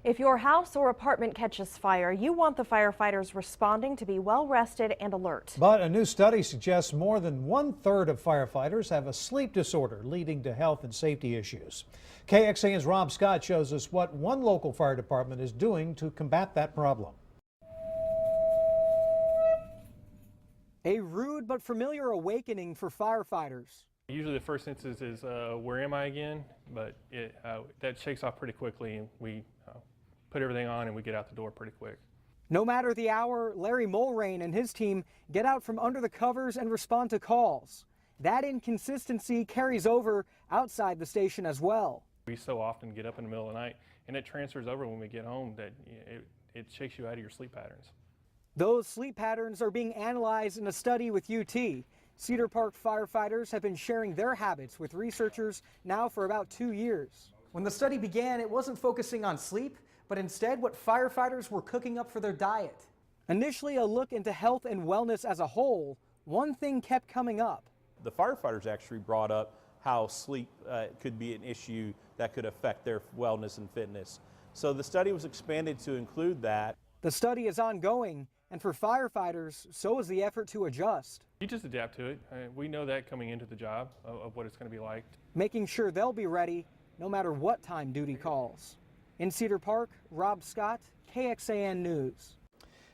If your house or apartment catches fire, you want the firefighters responding to be well rested and alert. But a new study suggests more than 1/3 of firefighters have a sleep disorder, leading to health and safety issues. KXAN's Rob Scott shows us what one local fire department is doing to combat that problem. A rude but familiar awakening for firefighters. Usually the first instance is, where am I again? But that shakes off pretty quickly, and we put everything on and we get out the door pretty quick. No matter the hour, Larry Mulrain and his team get out from under the covers and respond to calls. That inconsistency carries over outside the station as well. We so often get up in the middle of the night, and it transfers over when we get home that it shakes you out of your sleep patterns. Those sleep patterns are being analyzed in a study with UT. Cedar Park firefighters have been sharing their habits with researchers now for about 2 years. When the study began, it wasn't focusing on sleep, but instead what firefighters were cooking up for their diet. Initially a look into health and wellness as a whole, one thing kept coming up. The firefighters actually brought up how sleep could be an issue that could affect their wellness and fitness. So the study was expanded to include that. The study is ongoing, and for firefighters, so is the effort to adjust. You just adapt to it. We know that coming into the job of what it's going to be like. Making sure they'll be ready no matter what time duty calls. In Cedar Park, Rob Scott, KXAN News.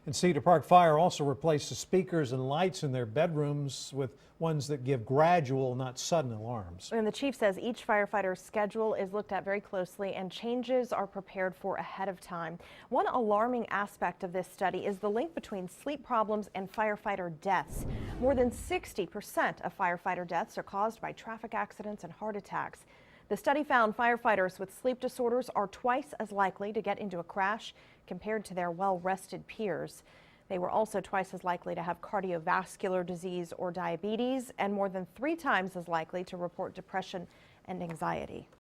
And Cedar Park Fire also replaced the speakers and lights in their bedrooms with ones that give gradual, not sudden alarms. And the chief says each firefighter's schedule is looked at very closely and changes are prepared for ahead of time. One alarming aspect of this study is the link between sleep problems and firefighter deaths. More than 60% of firefighter deaths are caused by traffic accidents and heart attacks. The study found firefighters with sleep disorders are twice as likely to get into a crash compared to their well-rested peers. They were also twice as likely to have cardiovascular disease or diabetes, and more than 3 times as likely to report depression and anxiety.